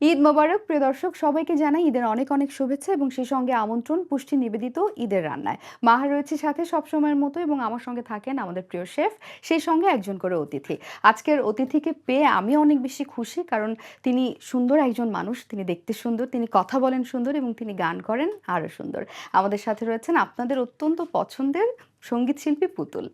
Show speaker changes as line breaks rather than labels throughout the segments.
ঈদ মোবারক প্রিয় দর্শক, সবাইকে জানাই ঈদের অনেক অনেক শুভেচ্ছা এবং সেই সঙ্গে আমন্ত্রণ পুষ্টি নিবেদিত ঈদের রান্নায়। মাহা রয়েছে সাথে সবসময়ের মতো এবং আমার সঙ্গে থাকেন আমাদের প্রিয় শেফ, সেই সঙ্গে একজন করে অতিথি। আজকের অতিথিকে পেয়ে আমি অনেক বেশি খুশি, কারণ তিনি সুন্দর একজন মানুষ, তিনি দেখতে সুন্দর, তিনি কথা বলেন সুন্দর এবং তিনি গান করেন আরও সুন্দর। আমাদের সাথে রয়েছেন আপনাদের অত্যন্ত পছন্দের সঙ্গীত শিল্পী পুতুল।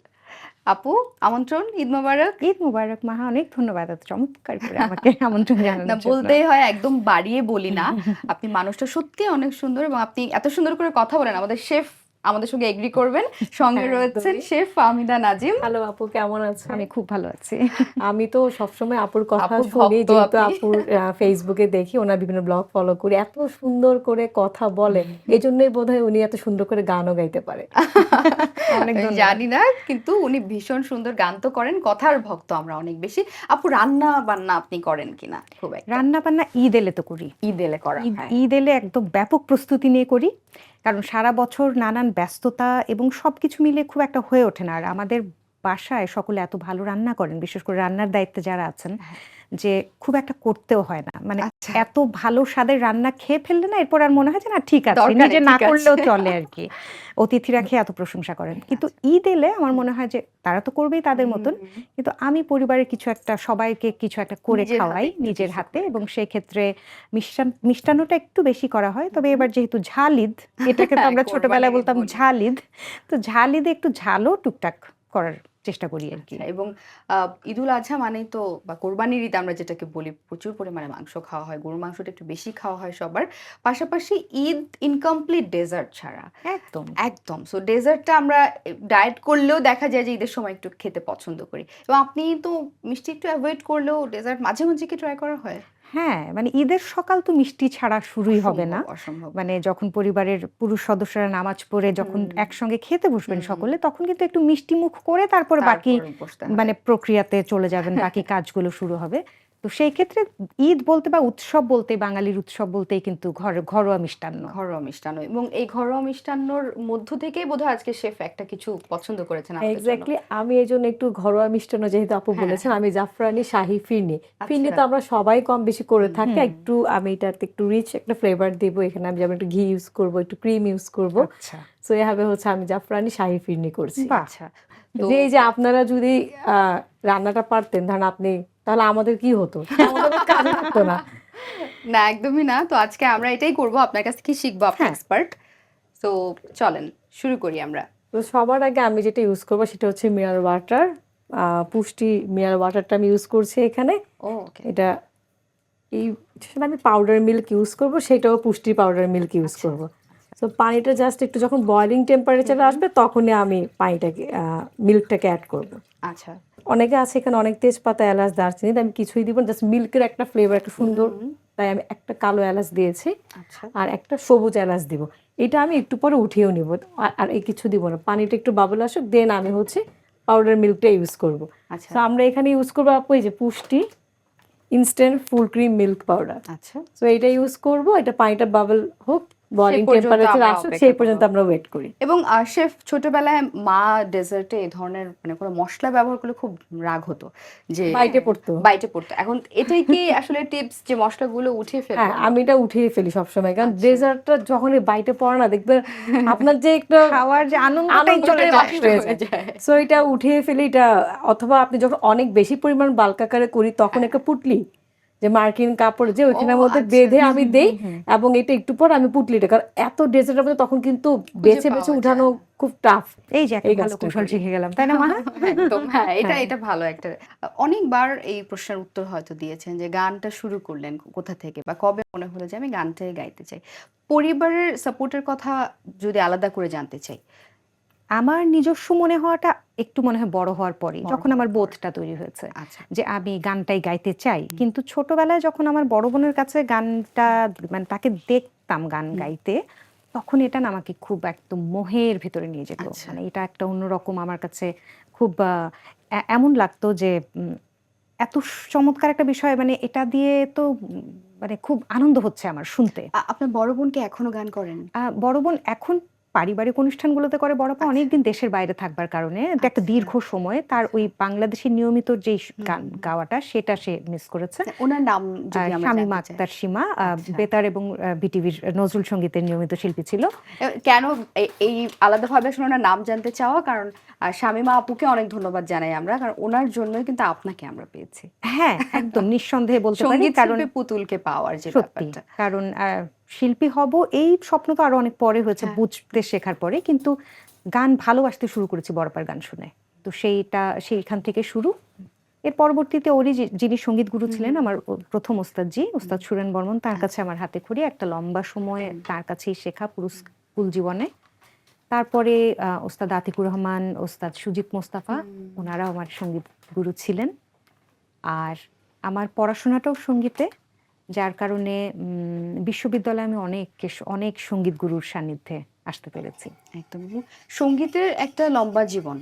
আপু, আমন্ত্রণ, ঈদ মোবারক।
ঈদ মোবারক মাহা, অনেক ধন্যবাদ এত চমৎকার করে আমাকে আমন্ত্রণ
না,
জানানোর জন্য।
বলতেই হয়, একদম বাড়িয়ে বলি না। আপনি মানুষটা সত্যি অনেক সুন্দর এবং আপনি এত সুন্দর করে কথা বলেন, আমাদের শেফ আমাদের সঙ্গে এগ্রি করবেন। সঙ্গে
হ্যাঁ,
রয়েছেন
একদমই।
শেফ ফাহমিদা নাজিম।
হ্যালো আপু, কেমন আছেন?
আমি খুব ভালো আছি।
আমি তো সবসময় আপুর কথা
আপুর
শুনি,
ভক্ত
যেহেতু
আপনি।
আপুর ফেসবুকে দেখি, ওনার বিভিন্ন ব্লগ ফলো করি, এত সুন্দর করে কথা বলে, এই জন্যই বোধহয় উনি এত সুন্দর করে গানও গাইতে পারে।
অনেক
আমি
ধন্যবাদ।
জানি না, কিন্তু উনি ভীষণ সুন্দর গান তো করেন, কথার ভক্ত আমরা অনেক বেশি। আপু, রান্না বান্না আপনি করেন কিনা? খুব একটা
রান্না বান্না ঈদ এলে তো করি।
ঈদ এলে করা
ঈদ
হয়।
ঈদ এলে একদম ব্যাপক প্রস্তুতি নিয়ে করি, কারণ সারা বছর নানান ব্যস্ততা এবং সবকিছু মিলে খুব একটা হয়ে ওঠে না। আর আমাদের বাসায় সকলে এত ভালো রান্না করেন, বিশেষ করে রান্নার দায়িত্বে যারা আছেন, যে খুব একটা করতেও হয় না। মানে
আচ্ছা,
এত ভালো স্বাদের রান্না খেয়ে ফেললে না, এরপর আর মনে হয় যে না ঠিক আছে,
দরকার
নিজে
নেই,
না
ঠিক
করলেও
আছে।
চলে আর কি। অতিথিরা খেয়ে এত প্রশংসা করেন, কিন্তু ঈদ এলে আমার মনে হয় যে তারা তো করবেই তাদের মতন, কিন্তু আমি পরিবারের কিছু একটা, সবাইকে কিছু একটা করে
নিজের হাতে
খাওয়াই
একটু
নিজের
কিছু
হাতে,
করে
এবং
খাওয়া।
সেই ক্ষেত্রে মিষ্টান্নটা একটু বেশি করা হয়। তবে এবার যেহেতু ঝাল ঈদ, এটাকে তো আমরা ছোটবেলায়
কোরবানির ঈদ
বলতাম
বলি।
ঝাল ঈদ, তো ঝাল ঈদে একটু ঝালও টুকটাক করার চেষ্টা করি আর কি।
আচ্ছা, এবং ঈদুল আজহা মানেই তো, বা কোরবানির ঈদ আমরা যেটাকে বলি, প্রচুর পরিমাণে মাংস খাওয়া হয়, গরুর মাংসটা একটু বেশি খাওয়া হয় সবার। পাশাপাশি ঈদ ইনকমপ্লিট ডেজার্ট ছাড়া।
একদম।
একদম, সো ডেজার্টটা আমরা ডায়েট করলেও দেখা যায় যে ঈদের সময় একটু খেতে পছন্দ করি, এবং আপনি তো মিষ্টি একটু অ্যাভয়েড করলেও ডেজার্ট মাঝে মাঝে কি ট্রাই করা হয়?
হ্যাঁ, মানে ঈদের সকাল তো মিষ্টি ছাড়া শুরুই হবে না।
অসম্ভব অসম্ভব।
মানে যখন পরিবারের পুরুষ সদস্যরা নামাজ পড়ে যখন
হুম
একসঙ্গে খেতে বসবেন
হুম
সকলে, তখন কিন্তু একটু মিষ্টি মুখ করে তারপরে বাকি
তারপর বসতে হয়।
মানে প্রক্রিয়াতে চলে যাবেন, বাকি কাজগুলো শুরু হবে। তো সেই ক্ষেত্রে ঈদ বলতে বা উৎসব বলতে, বাঙালির উৎসব বলতেই কিন্তু ঘরোয়া মিষ্টান্ন।
ঘরোয়া মিষ্টান্ন, এবং এই ঘরোয়া মিষ্টান্নর মধ্য থেকেই বোধহয় আজকে শেফ একটা কিছু পছন্দ করেছেন আমাদের জন্য।
এক্স্যাক্টলি, আমি এই জন্য একটু ঘরোয়া মিষ্টান্ন, যেহেতু আপু
হ্যাঁ,
বলেছেন, আমি জাফরানি শাহি ফিরনি। ফিরনি
আচ্ছা।
তো আমরা সবাই কম বেশি করে থাকি,
হুম।
একটু আমি এটাতে একটু রিচ একটা ফ্লেভার দিব। এখানে আমি যেমন একটু ঘি ইউজ করব, একটু ক্রিম ইউজ করব।
আচ্ছা,
সো এভাবে হচ্ছে আমি জাফরানি শাহি ফিরনি করছি।
বাহ!
আচ্ছা, তো
যে এই যে আপনারা যদি রান্নাটা পারতেন, ধরেন আপনি, তাহলে আমাদের কি হতো? আমাদের তো কাজে থাকতো না।
না, একদমই না। তো আজকে আমরা এটাই করব, আপনার কাছ থেকে শিখবো, আপনি
হ্যাঁ,
এক্সপার্ট। তো চলেন শুরু করি আমরা।
তো সবার আগে আমি যেটা ইউজ করবো সেটা হচ্ছে মিনারেল ওয়াটার। পুষ্টি মিনারেল ওয়াটারটা আমি ইউজ করছি এখানে।
ওকে।
এটা এই সেটা আমি পাউডার মিল্ক ইউজ করব, সেটাও পুষ্টি পাউডার মিল্ক ইউজ
আচ্ছা
করব। তো পানিটা জাস্ট একটু যখন বয়লিং টেম্পারেচারে আসবে, তখনই আমি পানিটাকে মিল্কটাকে অ্যাড করব।
আচ্ছা।
অনেকে আছে এখানে অনেক তেজপাতা, এলাচ, দারচিনি, আমি কিছুই দিব না, জাস্ট মিল্কের একটা ফ্লেভার, একটা সুন্দর, তাই আমি একটা কালো এলাচ দিয়েছি
আচ্ছা।
আর একটা সবুজ এলাচ দিব। এটা আমি একটু পরে উঠিয়েও নিব, আর এই কিছু দিব না, পানিটা একটু বাবল আসুক, দেন আমি হচ্ছে পাউডার মিল্কটা ইউজ করব।
আচ্ছা।
তো আমরা এখানে ইউজ করবো আপু এই যে পুষ্টি instant full cream milk powder.
আচ্ছা,
তো এটা ইউজ করব, এটা পানিটা বাবল হোক,
সেই
বয়লিং
পর্যন্ত
টেম্পারেচার
আমরা
আসুক,
অপেক্ষা
সেই
করব।
পর্যন্ত আমরা ওয়েট করি।
এবং শেফ, ছোটবেলায় মা ডেজার্টে এই ধরনের মানে কোনো মশলা ব্যবহার করলে খুব রাগ হতো, যে
বাইটে পড়তো।
বাইটে পড়তো। এখন এটাই কি আসলে টিপস, যে মশলাগুলো উঠিয়ে ফেলবো
হ্যাঁ,
আমরা?
আমি এটা উঠিয়ে ফেলি সবসময়, কারণ
আচ্ছা।
ডেজার্টটা যখনই বাইটে পড়ে না, দেখবেন আপনার যে একটা
খাওয়ার যে আনন্দটাই চলে
আনন্দটাই
যায়।
নষ্ট হয়ে যায়। সো এটা উঠিয়ে ফেলি এটা। অথবা আপনি যখন অনেক বেশি পরিমাণ বাল্ক আকারে করি, তখন একটা পুটলি, যে মার্কিন কাপড় যে
ও
ওইখানের মধ্যে
আচ্ছা।
বেঁধে আমি দেই, এবং এটা একটু পর আমি পুটলিটা, কারণ এত ডেজার্টের মধ্যে তখন কিন্তু
খুঁজে
বেছে বেছে
পাওয়া
উঠানো
যায়।
খুব টাফ।
এই যে একটা
এই
ভালো
কাজটা
কৌশল
করি।
শিখে গেলাম, তাই না মাহা?
একদম, হ্যাঁ, এটা
হ্যাঁ,
এটা ভালো একটা। অনেকবার এই প্রশ্নের উত্তর হয়তো দিয়েছেন, যে গানটা শুরু করলেন কোথা থেকে, বা কবে মনে হলো যে আমি গানটাই গাইতে চাই? পরিবারের সাপোর্টের কথা যদি আলাদা করে জানতে চাই।
আমার নিজস্ব মনে হওয়াটা একটু মনে হয় বড় হওয়ার পরেই,
বড়
যখন
হওয়ার
আমার
পর।
বোধটা তৈরি হয়েছে
আচ্ছা।
যে আমি গানটাই গাইতে চাই। কিন্তু ছোটবেলায় যখন আমার বড় বোনের কাছে গানটা, মানে তাকে দেখতাম গান গাইতে, তখন এটা না আমাকে খুব একদম মোহের ভেতরে নিয়ে যেত।
আচ্ছা।
মানে এটা একটা অন্যরকম আমার কাছে খুব এমন লাগতো যে এত চমৎকার একটা বিষয়, মানে এটা দিয়ে তো মানে খুব আনন্দ হচ্ছে আমার শুনতে।
আপনার বড় বোন কি এখনো গান করেন?
বড় বোন এখন পারিবারিক অনুষ্ঠানগুলোতে করে বড় আপা অনেকদিন দেশের বাইরে থাকবার কারণে এটা একটা দীর্ঘ সময় তার ওই বাংলাদেশের নিয়মিত যেই গান গাওয়াটা সেটা সে মিস করেছে।
ওনার নাম যদি আমরা
শামীমা
জানতে চাই।
আক্তার সীমা
আচ্ছা।
বেতার এবং বিটিভির নজরুল সঙ্গীতের নিয়মিত শিল্পী ছিল।
কেন এই আলাদাভাবে আসলে ওনার নাম জানতে চাওয়া, কারণ শামীমা আপুকে অনেক ধন্যবাদ জানাই আমরা, কারণ ওনার জন্যই কিন্তু আপনাকে আমরা পেয়েছি।
হ্যাঁ একদম নিঃসন্দেহে বলতে পারি,
সঙ্গীত
কারণ
শিল্পী পুতুলকে পাওয়ার যে
সত্যি
ব্যাপারটা।
কারণ শিল্পী হব এই স্বপ্ন তো আরো অনেক পরে হয়েছে,
হ্যাঁ।
বুঝতে শেখার পরে, কিন্তু গান ভালোবাসতে শুরু করেছি বড়পার গান শুনে, তো সেইখান থেকে শুরু। এর পরবর্তীতে ওরই যিনি সঙ্গীত গুরু ছিলেন আমার প্রথম ওস্তাদজি, ওস্তাদ সুরেন বর্মন, তার কাছে আমার হাতে খড়ি একটা লম্বা সময় তার কাছেই শেখা পুরো স্কুল জীবনে। তারপরে ওস্তাদ আতিকুর রহমান, ওস্তাদ সুজিত মোস্তাফা, ওনারাও আমার সঙ্গীত গুরু ছিলেন। আর আমার পড়াশোনাটাও সঙ্গীতে, যার কারণে বিশ্ববিদ্যালয়ে আমি অনেক সঙ্গীত গুরুর সান্নিধ্যে আসতে পেরেছি।
একদম। সঙ্গীতের একটা লম্বা জীবন,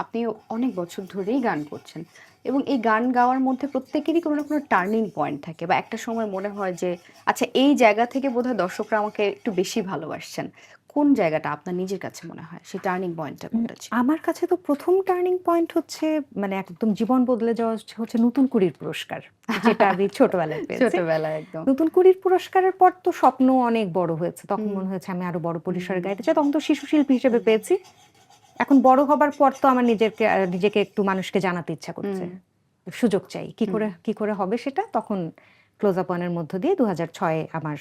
আপনি অনেক বছর ধরেই গান করছেন, এবং এই গান গাওয়ার মধ্যে প্রত্যেকেরই কোনো না কোনো টার্নিং পয়েন্ট থাকে, বা একটা সময় মনে হয় যে আচ্ছা এই জায়গা থেকে বোধহয় দর্শকরা আমাকে একটু বেশি ভালোবাসছেন। কোন জায়গাটা আপনার নিজের কাছে মনে হয় সেই টার্নিং পয়েন্টটা কোনটা ছিল?
আমার কাছে তো প্রথম টার্নিং পয়েন্ট হচ্ছে মানে একদম জীবন বদলে যাওয়া হচ্ছে নতুন কুড়ির পুরস্কার, যেটা আমি ছোটবেলায় পেয়েছি।
ছোটবেলায় একদম।
নতুন কুড়ির পুরস্কারের পর তো স্বপ্ন অনেক বড় হয়েছে, তখন মনে হয়েছে আমি আরো বড় পরিসরে গাইতে চাই, তখন তো শিশু শিল্পী হিসেবে পেয়েছি। এখন বড় হবার পর তো আমার নিজেকে একটু মানুষকে জানাতে ইচ্ছা করছে, সুযোগ চাই, কি করে হবে সেটা। তখন ক্লোজ আপ ওয়ানের মধ্য দিয়ে 2006 আমার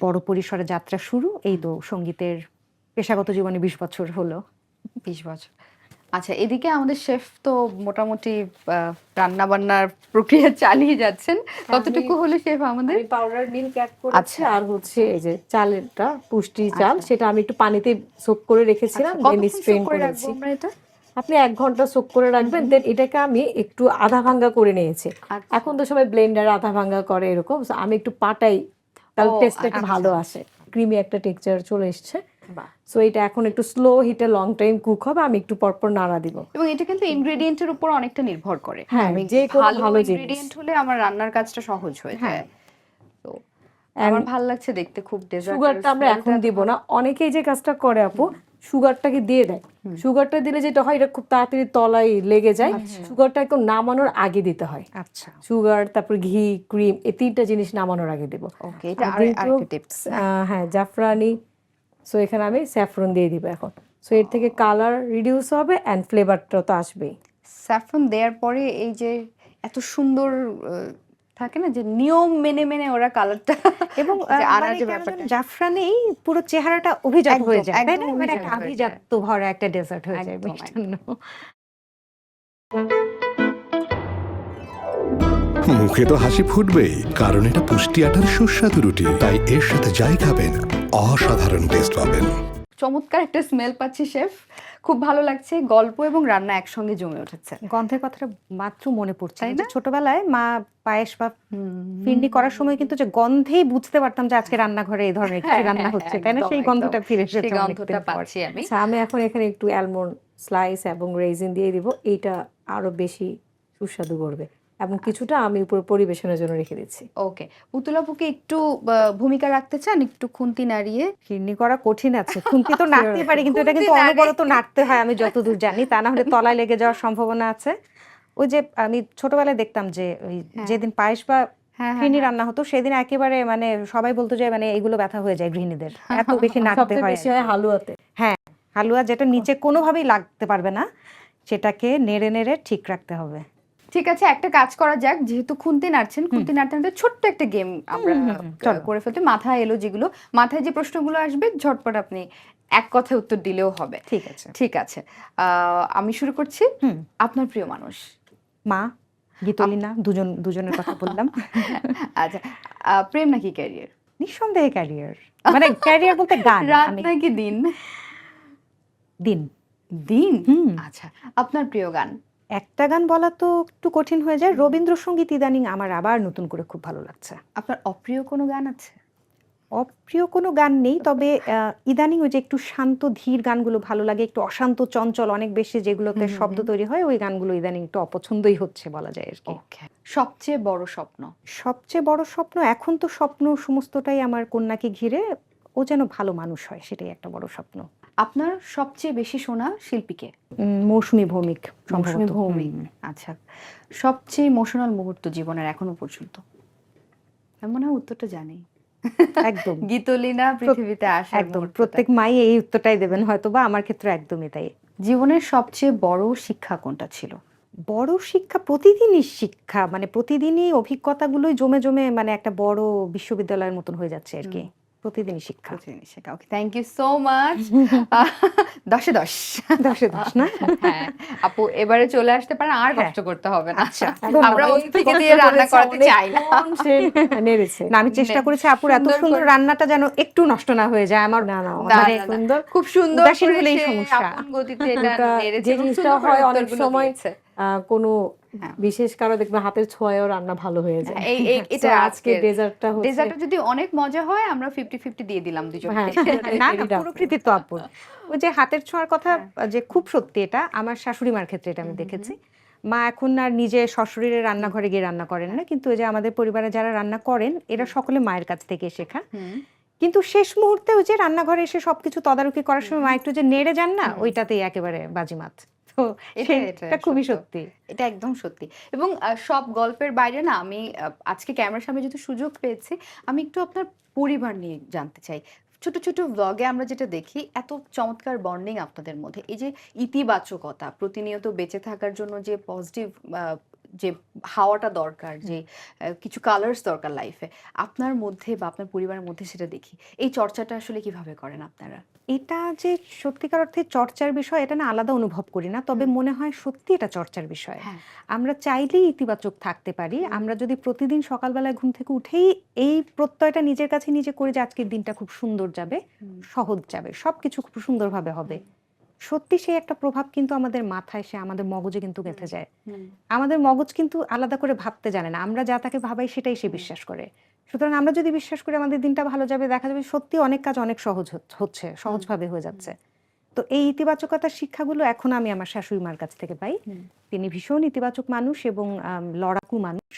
বড় পরিসরে যাত্রা শুরু। এই তো সঙ্গীতের পেশাগত জীবনে 20 বছর হলো।
20 বছর। আচ্ছা, এদিকে আমাদের শেফ তো মোটামুটি রান্না বান্নার প্রক্রিয়া চালিয়ে যাচ্ছেন। কতটুকু হলো শেফ আমাদের?
আমি পাউডার মিল্ক অ্যাড করেছি,
আচ্ছা।
আর হচ্ছে এই যে চালেরটা পুষ্টি চাল,
আচ্ছা।
সেটা আমি একটু পানিতে সোক করে রেখেছিলাম, দেন
কতক্ষণ
স্ট্রেন
soak করে রাখবো
করেছি।
আমরা এটা?
আপনি 1 ঘন্টা সোক করে রাখবেন, দেন এটাকে আমি একটু আধা ভাঙ্গা করে নিয়েছি।
আচ্ছা।
এখন তো সবাই ব্লেন্ডারে আধা ভাঙ্গা করে এরকম, so আমি একটু পাটাই, তাহলে
ও,
টেস্টটা একটু
আচ্ছা।
ভালো আসে, ক্রিমি একটা টেক্সচার চলে এসছে।
বাহ।
সো এটা এখন একটু স্লো হিটে লং টাইম কুক হবে, আমি একটু পরপর নাড়া দিব।
এবং এটা কিন্তু ইনগ্রেডিয়েন্টের উপর অনেকটা নির্ভর করে।
হ্যাঁ,
আমি
যে কোনো ভালো জিনিস।
ইনগ্রেডিয়েন্ট হলে আমার রান্নার কাজটা সহজ হয়ে
হ্যাঁ।
যায়। তো আমার ভালো লাগছে দেখতে, খুব ডেজার্ট।
সুগারটা আমরা এখন দিব না, অনেকেই যে কাজটা করে আপু সুগারটাকে দিয়ে দেয়। সুগারটা দিলে যেটা হয়, এটা খুব তাড়াতাড়ি তলায় লেগে যায়। সুগারটা একদম নামানোর আগে দিতে হয়।
আচ্ছা,
সুগার, তারপর ঘি, ক্রিম, এই 3টা জিনিস নামানোর আগে দেব।
ওকে, এটা
আর
আরেকটা
যেহেতু,
টিপস।
হ্যাঁ, জাফরানি, সো এখানে আমি স্যাফরন দিয়ে দিব এখন। সো এর থেকে কালার রিডিউস হবে এন্ড ফ্লেভারটা তো আসবেই।
স্যাফরন দেওয়ার পরে এই যে এত সুন্দর থাকে না যে নিয়ম মেনে মেনে ওরা কালারটা
এবং
যে আনার
মানে
যে
কেন
ব্যাপারটা।
যেন জাফরানেই পুরো চেহারাটা অভিজাত
একদম,
হয়ে যায়, তাই না?
একদম
মানে
অভিজাত
একটা
হয়ে
আভিজাত্য ভরা একটা ডেজার্ট হয়ে যায়
একদম,
মিষ্টান্ন।
মুখে তো হাসি ফুটবেই, কারণ এটা পুষ্টি আটার সুস্বাদু রুটি, তাই এর সাথে যাই খাবেন অসাধারণ টেস্ট পাবেন।
চমৎকার একটা স্মেল পাচ্ছি শেফ, খুব ভালো লাগছে। গল্প এবং রান্না একসঙ্গে জমে উঠেছে।
গন্ধের কথাটা মাত্র মনে পড়ছে
তাই
যে
না?
ছোটবেলায় মা পায়েস বা ফিরনি করার সময় কিন্তু যে গন্ধেই বুঝতে পারতাম যে আজকে রান্নাঘরে এই ধরনের কিছু রান্না হচ্ছে, তাই না?
একদম,
সেই
একদম।
গন্ধটা ফিরে
সেই
এসেছে
গন্ধটা
অনেকদিন পর।
পাচ্ছি আমি।
আচ্ছা, আমি এখন এখানে একটু অ্যালমন্ড স্লাইস এবং রেজিন দিয়ে দিব, এইটা আরো বেশি সুস্বাদু করবে, এবং কিছুটা আমি উপর পরিবেশনের জন্য রেখে দিচ্ছি।
ওকে, পুতুলাপুকে একটু ভূমিকা রাখতে চান, একটু খুন্তি নাড়িয়ে?
ফিরনি করা কঠিন আছে, খুন্তি তো নাড়তে পারি, কিন্তু এটা কিন্তু
খুন্তি নাড়ে।
অনবরত নাড়তে হয় আমি যতদূর জানি, তা না হলে তলায় লেগে যাওয়ার সম্ভাবনা আছে। ওই যে আমি ছোটবেলায় দেখতাম যে ওই যেদিন পায়েস বা ফিরনি রান্না হতো সেদিন একেবারে মানে সবাই বলতো যে মানে এগুলো ব্যথা হয়ে যায় গৃহিণীদের, এত বেশি নাড়তে
সবচেয়ে
হয়।
বেশি হয় হালুয়াতে।
হ্যাঁ, হালুয়া যেটা নিচে কোনোভাবেই লাগতে পারবে না, সেটাকে নেড়ে নেড়ে ঠিক রাখতে হবে।
ঠিক আছে, একটা কাজ করা যাক, যেহেতু খুন্তি নাড়ছেন, খুন্তি নাড়তে নাড়তে ছোট্ট একটা গেম আমরা
চলো।
করে ফেলতে। মাথায় এলো যেগুলো, মাথায় যে প্রশ্নগুলো আসবে ঝটপট আপনি এক কথায় উত্তর দিলেও হবে।
ঠিক আছে,
ঠিক আছে, আমি শুরু করছি। আপনার প্রিয় মানুষ?
মা, গীতলিনা, দুজনের কথা বললাম।
আচ্ছা, প্রেম নাকি ক্যারিয়ার?
নিঃসন্দেহে ক্যারিয়ার, মানে ক্যারিয়ার বলতে গান।
রাত
আমি
নাকি দিন?
দিন।
দিন। আচ্ছা, আপনার প্রিয় গান?
একটা গান বলা তো একটু কঠিন হয়ে যায়, রবীন্দ্রসঙ্গীত ইদানিং আমার আবার নতুন করে খুব ভালো লাগছে।
আপনার অপ্রিয় কোনো গান আছে?
অপ্রিয় কোনো গান নেই, তবে ইদানিং ওই যে একটু শান্ত ধীর গানগুলো ভালো লাগে, একটু অশান্ত চঞ্চল অনেক বেশি যেগুলোতে শব্দ তৈরি হয়, ওই গানগুলো ইদানিং একটু অপছন্দই হচ্ছে বলা যায় আর কি।
ওকে, সবচেয়ে বড় স্বপ্ন?
সবচেয়ে বড় স্বপ্ন এখন তো স্বপ্ন সমস্তটাই আমার কন্যাকে ঘিরে, ও যেন ভালো মানুষ হয়, সেটাই একটা বড় স্বপ্ন।
আপনার সবচেয়ে বেশি শোনা শিল্পীকে?
মৌসুমী ভৌমিক
মৌসুমী
সম্ভবত।
ভৌমিক। আচ্ছা, সবচেয়ে ইমোশনাল মুহূর্ত জীবনের এখনো পর্যন্ত? আমি মনে হয় উত্তরটা জানি।
একদম
গীতলীনা পৃথিবীতে আসার
একদম
মুহূর্তটা।
প্রত্যেক মাই এই উত্তরটাই দেবেন হয়তো, বা আমার ক্ষেত্রে একদমই তাই।
জীবনের সবচেয়ে বড় শিক্ষা কোনটা ছিল?
বড় শিক্ষা প্রতিদিনই শিক্ষা, মানে প্রতিদিনই অভিজ্ঞতাগুলোই জমে জমে মানে একটা বড় বিশ্ববিদ্যালয়ের মতন হয়ে যাচ্ছে আর কি। প্রতিদিনই শিক্ষা।
প্রতিদিনই শেখা। ওকে, থ্যাংক ইউ সো মাচ। 10-এ 10।
10-এ 10 না?
হ্যাঁ আপু, এবারে চলে আসতে পারেন, আর
হ্যাঁ।
কষ্ট করতে হবে না।
আচ্ছা।
আমরা অতিথিকে দিয়ে রান্না করাতে চাই না।
নেড়েছে।
না, আমি চেষ্টা করেছি আপুর এত
সুন্দর
সুন্দর
করে-
রান্নাটা যেন একটু নষ্ট না হয়ে যায়। আমার
না, না,
না,
মানে
না, না।
সুন্দর।
খুব সুন্দর
উদাসীন
করে
হলেই
সে
সমস্যা।
আপন গতিতে এটা
ওটা
নেড়েছে
যে
এবং
জিনিসটা
সুন্দর করে
হয় অনেক
উত্তরগুলো
সময়
দিয়েছে।
কোনো
হ্যাঁ।
বিশেষ কারো দেখবে হাতের ছোঁয়ায়ও রান্না ভালো হয়ে যায়।
এটা
So, আজকে ডেজার্টটা হচ্ছে
ডেজার্টটা যদি অনেক মজা হয় আমরা 50-50 দিয়ে দিলাম দুজনকে।
হ্যাঁ,
না না,
very
পুরো কৃতিত্ব আপুর। ওই যে হাতের ছোঁয়ার কথা, যে খুব সত্যি, এটা আমার শাশুড়ি মার ক্ষেত্রে এটা আমি দেখেছি। মা এখন আর নিজে সশরীরে রান্নাঘরে গিয়ে রান্না করেন না, কিন্তু ওই যে আমাদের পরিবারে যারা রান্না করেন এরা সকলে মায়ের কাছ থেকে শেখা। কিন্তু শেষ মুহূর্তে ওই যে রান্নাঘরে এসে সবকিছু তদারকি করার সময় মা একটু যে নেড়ে যান না, ওইটাতেই একেবারে বাজিমাত। তো এটা খুবই সত্যি।
এটা একদম সত্যি। এবং সব গল্পের বাইরে না, আমি আজকে ক্যামেরার সামনে যেহেতু সুযোগ পেয়েছি, আমি একটু আপনার পরিবার নিয়ে জানতে চাই। ছোট ছোট ব্লগে আমরা যেটা দেখি, এত চমৎকার বন্ডিং আপনাদের মধ্যে, এই যে ইতিবাচকতা, প্রতিনিয়ত বেঁচে থাকার জন্য যে পজিটিভ যে হাওয়াটা দরকার, যে কিছু কালার্স দরকার লাইফে, আপনার মধ্যে বা আপনার পরিবারের মধ্যে সেটা দেখি। এই চর্চাটা আসলে কিভাবে করেন আপনারা?
এটা যে সত্যিকার অর্থে চর্চার বিষয়, এটা না আলাদা অনুভব করি না, তবে মনে হয় সত্যি এটা চর্চার বিষয়।
হ্যাঁ।
আমরা চাইলেই ইতিবাচক থাকতে পারি। আমরা যদি প্রতিদিন সকালবেলায় ঘুম থেকে উঠেই এই প্রত্যয়টা নিজের কাছে নিজে করে যে আজকের দিনটা খুব সুন্দর যাবে, সহজ যাবে, সবকিছু খুব সুন্দরভাবে হবে, সত্যি সেই একটা প্রভাব কিন্তু আমাদের মাথায়, সে আমাদের মগজে কিন্তু গেঁথে যায়। আমাদের মগজ কিন্তু আলাদা করে ভাবতে জানে না, আমরা যা তাকে ভাবাই সেটাই সে বিশ্বাস করে। সুতরাং আমরা যদি বিশ্বাস করি আমাদের দিনটা ভালো যাবে, দেখা যাবে সত্যি অনেক কাজ অনেক সহজ হচ্ছে, সহজভাবে হয়ে যাচ্ছে। তো এই ইতিবাচকতার শিক্ষাগুলো এখন আমি আমার শাশুড়ি মার কাছ থেকে পাই। তিনি ভীষণ ইতিবাচক মানুষ এবং লড়াকু মানুষ,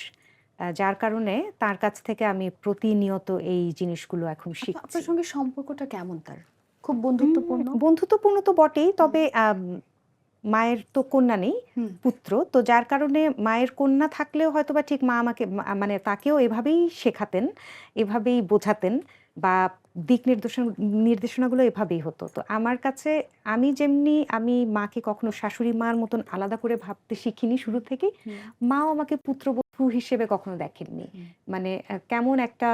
যার কারণে তার কাছ থেকে আমি প্রতিনিয়ত এই জিনিসগুলো এখন শিখছি।
আপনার সঙ্গে সম্পর্কটা কেমন তার? খুব বন্ধুত্বপূর্ণ?
বন্ধুত্বপূর্ণ তো বটেই, তবে মায়ের তো কন্যা নেই, পুত্র, তো যার কারণে মায়ের কন্যা থাকলেও হয়তো বা ঠিক মা আমাকে মানে তাকেও এভাবেই শেখাতেন, এভাবেই বোঝাতেন, বা দিক নির্দেশনাগুলো এভাবেই হতো। তো আমার কাছে আমি মাকে কখনো শাশুড়ি মার মতন আলাদা করে ভাবতে শিখিনি শুরু থেকেই। মাও আমাকে পুত্রবধূ হিসেবে কখনো দেখেননি। মানে কেমন একটা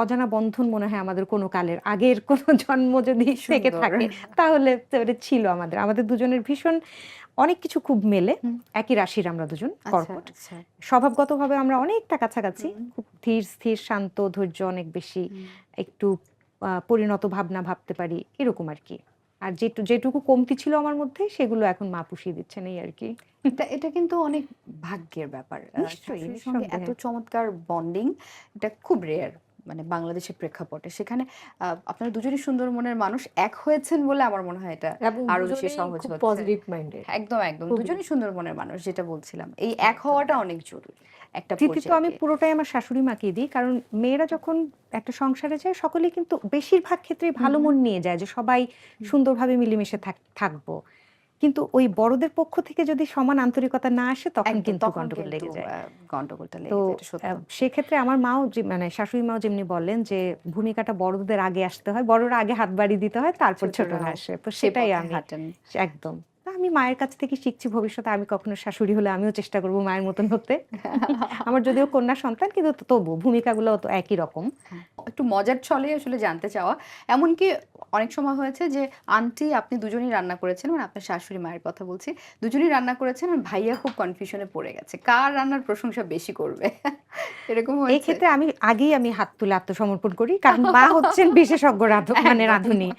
অজানা বন্ধন মনে হয় আমাদের কোনো কালের আগের কোনো জন্ম যদি থেকে থাকে, তাহলে ছিল আমাদের দুজনের ভীষণ অনেক কিছু খুব মেলে। একই রাশির আমরা দুজন, কর্কট। স্বভাবগতভাবে আমরা অনেকটা কাছাকাছি, খুব ধীর স্থির শান্ত, ধৈর্য অনেক বেশি, একটু পরিণত ভাবনা ভাবতে পারি, এরকম আর কি। আর যেটুকু কমতি ছিল আমার মধ্যে সেগুলো এখন মা পুষিয়ে দিচ্ছেন, এই আর কি।
এটা কিন্তু অনেক ভাগ্যের ব্যাপার।
নিশ্চয়ই,
শাশুড়ির সঙ্গে এত
নিঃসন্দেহে।
চমৎকার বন্ডিং, এটা খুব রেয়ার, মানে বাংলাদেশের প্রেক্ষাপটে। সেখানে আপনারা দুজনই সুন্দর মনের মানুষ এক হয়েছেন বলে আমার মনে হয় এটা
এবং
আরো বেশি
দুজনেই
সহজ
খুব
হচ্ছে।
Positive minded.
একদম একদম, দুজনই সুন্দর মনের মানুষ, যেটা বলছিলাম, এই এক হওয়াটা অনেক জরুরি একটা
কৃতিত্ব আমি
পর্যায়ে।
পুরোটাই আমার শাশুড়ি মাকে দিই, কারণ মেয়েরা যখন একটা সংসারে যায় সকলেই কিন্তু বেশিরভাগ ক্ষেত্রেই ভালো মন নিয়ে যায় যে সবাই সুন্দরভাবে মিলেমিশে থাকবো, কিন্তু ওই বড়দের পক্ষ থেকে যদি সমান আন্তরিকতা না আসে তখন
একদম,
কিন্তু
তখন
গন্ডগোল
কিন্তু
লেগে যায়।
গন্ডগোলটা লেগে
তো
যায়, এটা সত্য।
সেক্ষেত্রে আমার মাও মানে শাশুড়ি মাও যেমনি বললেন যে ভূমিকাটা বড়দের আগে আসতে হয়, বড়রা আগে হাত বাড়ি দিতে হয়, তারপর ছোটরা আসে। তো
সে
সেটাই
পথে
আমি
হাঁটেন।
একদম, তা আমি মায়ের কাছ থেকে শিখছি। ভবিষ্যতে আমি কখনো শাশুড়ি হলে আমিও চেষ্টা করব মায়ের মতন হতে। আমার যদিও কন্যা সন্তান, কিন্তু তবু ভূমিকাগুলো তো একই রকম।
একটু মজার ছলে আসলে জানতে চাওয়া, এমনকি অনেক সময় হয়েছে যে আন্টি আপনি দুজনেই রান্না করেছেন, মানে আপনার শাশুড়ি মায়ের কথা বলছি, দুজনেই রান্না করেছেন আর ভাইয়া খুব কনফিউশনে পড়ে গেছে কার রান্নার প্রশংসা বেশি করবে, এরকম
এই
হয়েছে?
ক্ষেত্রে আমি হাত তুলে আত্মসমর্পণ করি, কারণ মা হচ্ছেন বিশেষজ্ঞ মানে রাঁধুনি।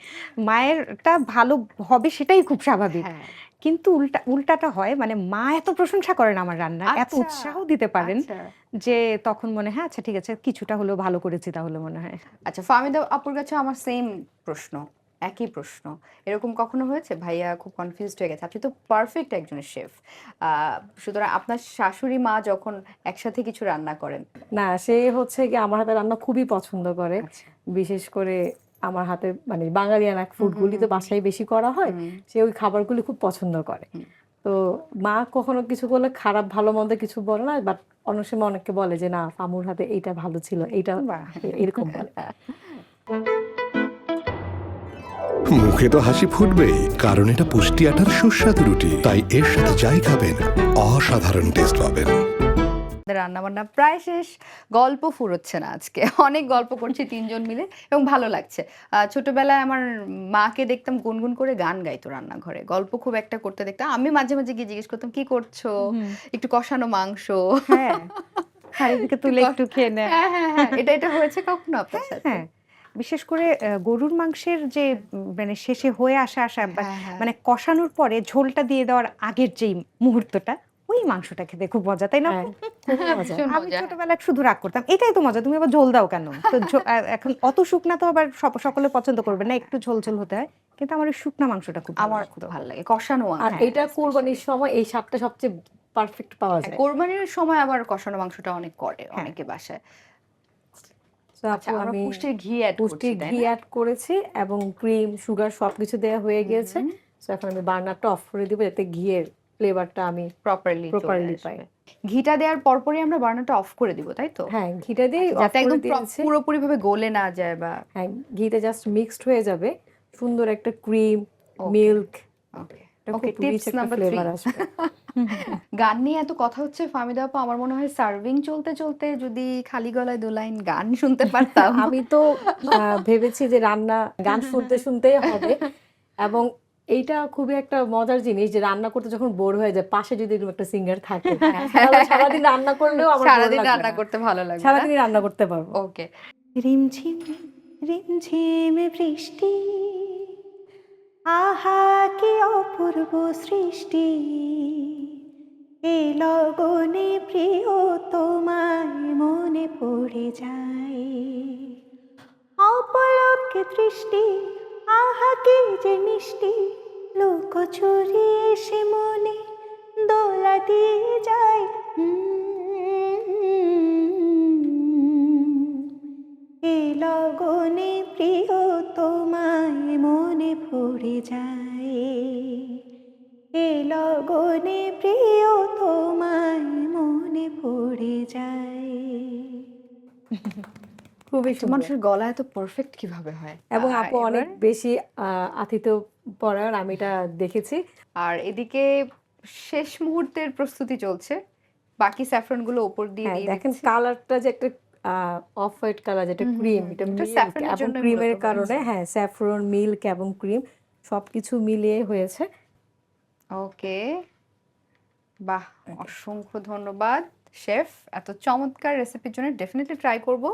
মায়েরটা ভালো হবে সেটাই খুব স্বাভাবিক,
হ্যাঁ।
কিন্তু উল্টাটা হয়, মানে মা এত প্রশংসা করেন আমার রান্না, এত
আচ্ছা,
উৎসাহ দিতে পারেন
আচ্ছা।
যে তখন মনে হয় আচ্ছা ঠিক আছে, কিছুটা হলেও ভালো করেছি তাহলে মনে হয়।
আচ্ছা, ফাহমিদা আপুর কাছে আমার সেম প্রশ্ন, একই প্রশ্ন। এরকম কখনো হয়েছে ভাইয়া খুব কনফিউজড হয়ে গেছে? আপনি তো পারফেক্ট একজন শেফ, সুতরাং আপনার শাশুড়ি মা যখন একসাথে কিছু রান্না করেন।
না, সে হচ্ছে কি আমার হাতে রান্না খুবই পছন্দ করে।
আচ্ছা।
বিশেষ করে আমার হাতে মানে বাঙালিয়ানা ফুডগুলি তো বাসায় বেশি করা হয়, সে ওই খাবারগুলি খুব পছন্দ করে। তো মা কখনো কিছু করলে খারাপ ভালো মন্দ কিছু বলে না, বাট অনেক সময় অনেককে বলে যে না ফামুর হাতে এইটা ভালো ছিল, এইটা এরকম বলে।
মুখে তো হাসি ফুটবেই, কারণ এটা পুষ্টি আটার সুস্বাদু রুটি, তাই এর সাথে যাই খাবেন অসাধারণ টেস্ট পাবেন।
রান্না বান্না প্রায় শেষ, গল্প ফুরোচ্ছে না আজকে। অনেক গল্প করছি তিনজন মিলে এবং ভালো লাগছে। ছোটবেলায় আমার মাকে দেখতাম গুনগুন করে গান গাইতো রান্নাঘরে, গল্প খুব একটা করতে দেখতাম। আমি মাঝে মাঝে গিয়ে জিজ্ঞেস করতাম কি করছো, একটু কষানো মাংস,
হ্যাঁ শাড়ি থেকে তুলে একটু খেয়ে নেয়।
হ্যাঁ হ্যাঁ হ্যাঁ, এটা হয়েছে কখনো আপনার সাথে?
হ্যাঁ, বিশেষ করে গরুর মাংসের যে মানে শেষে হয়ে আসা মানে কষানোর পরে ঝোলটা দিয়ে দেওয়ার আগের যেই মুহূর্তটা, ওই মাংসটা খেতে খুব মজা, তাই না? আমি ছোটবেলায় শুধু রাগ করতাম, এটাই তো মজা, তুমি আবার ঝোল দাও কেন? তো এখন অত শুকনা তো আবার সকলে পছন্দ করবে না, একটু ঝোল ঝোল হতে হয়, কিন্তু আমার ওই শুকনা মাংসটা খুব
আমার খুব ভালো লাগে কষানো মাংস।
আর এটা কোরবানির সময় এই স্বাদটা সবচেয়ে পারফেক্ট পাওয়া যায়।
কোরবানির সময় আবার কষানো মাংসটা অনেক করে অনেকে বাসায়।
আচ্ছা,
আমরা
আমি
পুষ্টির ঘি
অ্যাড করেছি এবং ক্রিম সুগার সবকিছু দেওয়া হয়ে গিয়েছে। সো এখন আমি বার্নারটা অফ করে দিব যাতে ঘিয়ের ফ্লেভারটা আমি
প্রপারলি
পাই।
ঘিটা দেওয়ার পরপরই আমরা বার্নারটা অফ করে দিব, তাই তো?
হ্যাঁ, ঘিটা দিয়ে
যাতে একদম পুরোপুরি ভাবে গলে না যায়, বা
হ্যাঁ ঘিতে জাস্ট মিক্সড হয়ে যাবে, সুন্দর একটা ক্রিম মিল্ক।
ওকে, টিপস নাম্বার 3। গান নিয়ে এত কথা হচ্ছে ফাহমিদা আপু, আমার মনে হয় সার্ভিং চলতে চলতে যদি খালি গলায় 2 লাইন গান শুনতে পারতাম।
আমি তো ভেবেছি যে রান্না গান শুনতে শুনতেই হবে, এবং এইটা খুবই একটা মজার জিনিস যে রান্না করতে যখন বোর হয়ে যায়, পাশে যদি এরকম একটা সিঙ্গার থাকে, তাহলে সারাদিন রান্না করলেও আমার
সারাদিন রান্না করতে ভালো লাগে,
সারাদিন রান্না করতে পারবো।
ওকে।
রিমঝিম রিমঝিম বৃষ্টি, আহা কি অপূর্ব সৃষ্টি, এ লগনে প্রিয় তোমায় মনে পড়ে যায়, অপলকে দৃষ্টি, আহা কি যে মিষ্টি, লুকোচুরি এসে মনে দোলা দিয়ে যায়, এ লগনে প্রিয় তোমায় মনে পড়ে যায়, এ লগনে প্রিয় তোমায় মনে পড়ে যায়।
খুবই
মানুষের গলা এত পারফেক্ট কিভাবে হয়?
এবং আপু অনেক বেশি আতিথ্য পরায়ণ, আমি এটা দেখেছি।
আর এদিকে শেষ মুহূর্তের প্রস্তুতি চলছে, বাকি স্যাফরন গুলো উপর দিয়ে দিয়ে
দেখেন কালারটা যে একটা অফ হোয়াইট কালার, যেটা ক্রিম, এটা
স্যাফরনের
এবং
জন্য
ক্রিমের কারণে, হ্যাঁ স্যাফরন মিল্ক এবং ক্রিম সবকিছু মিলিয়ে হয়েছে।
ওকে, বাহ, অসংখ্য ধন্যবাদ শেফ এত চমৎকার রেসিপির জন্য। ডেফিনেটলি ট্রাই করব।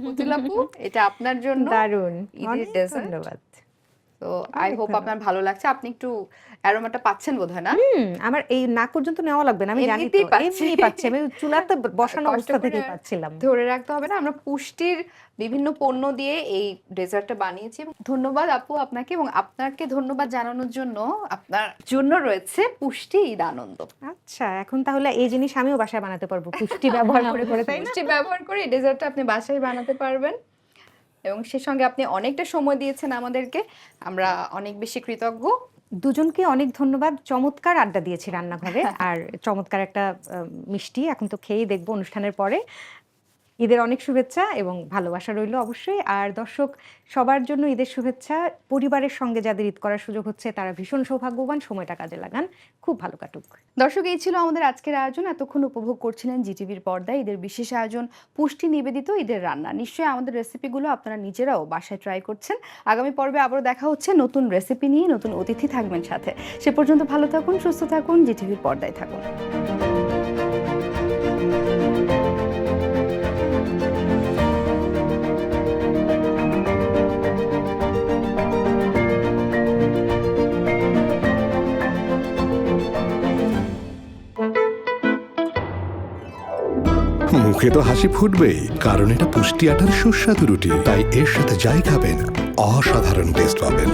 পুতুল আপু, এটা আপনার জন্য
দারুণ,
ঈদের
অনেক
ডেজার্ট।
ধন্যবাদ।
তো আই হোপ আপনার ভালো লাগছে। আপনি একটু অ্যারোমাটা পাচ্ছেন বোধহয় না?
আমার এই নাক পর্যন্ত নেওয়া লাগবে না, আমি জানি তো,
এমনিতেই পাচ্ছি।
এমনি পাচ্ছি, আমি চুলাতে বসানো
কষ্ট
অবস্থা
করে
থেকেই পাচ্ছিলাম।
ধরে রাখতে হবে না, আমরা পুষ্টির বিভিন্ন পণ্য দিয়ে এই ডেজার্টটা বানিয়েছি। ধন্যবাদ আপু আপনাকে, এবং আপনাকে ধন্যবাদ জানানোর জন্য আপনার জন্য রয়েছে পুষ্টি ঈদ আনন্দ।
আচ্ছা, এখন তাহলে এই জিনিস আমিও বাসায় বানাতে পারবো পুষ্টি ব্যবহার করে করে, তাই না?
পুষ্টি ব্যবহার করে এই ডেজার্টটা আপনি বাসায় বানাতে পারবেন, এবং সে সঙ্গে আপনি অনেকটা সময় দিয়েছেন আমাদেরকে, আমরা অনেক বেশি কৃতজ্ঞ।
দুজনকে অনেক ধন্যবাদ, চমৎকার আড্ডা দিয়েছি রান্নাঘরে, আর চমৎকার একটা মিষ্টি এখন তো খেয়েই দেখবো অনুষ্ঠানের পরে। ঈদের অনেক শুভেচ্ছা এবং ভালোবাসা রইল অবশ্যই। আর দর্শক সবার জন্য ঈদের শুভেচ্ছা। পরিবারের সঙ্গে যাদের ঈদ করার সুযোগ হচ্ছে তারা ভীষণ সৌভাগ্যবান, সময়টা কাজে লাগান, খুব ভালো কাটুক।
দর্শক, এই ছিল আমাদের আজকের আয়োজন। এতক্ষণ উপভোগ করছিলেন জিটিভির পর্দায় ঈদের বিশেষ আয়োজন পুষ্টি নিবেদিত ঈদের রান্না। নিশ্চয়ই আমাদের রেসিপিগুলো আপনারা নিজেরাও বাসায় ট্রাই করছেন। আগামী পর্বে আবারও দেখা হচ্ছে নতুন রেসিপি নিয়ে, নতুন অতিথি থাকবেন সাথে। সে পর্যন্ত ভালো থাকুন, সুস্থ থাকুন, জিটিভির পর্দায় থাকুন।
মুখে তো হাসি ফুটবেই, কারণ এটা পুষ্টি আটার সুস্বাদু রুটি, তাই এর সাথে যাই খাবেন অসাধারণ টেস্ট পাবেন।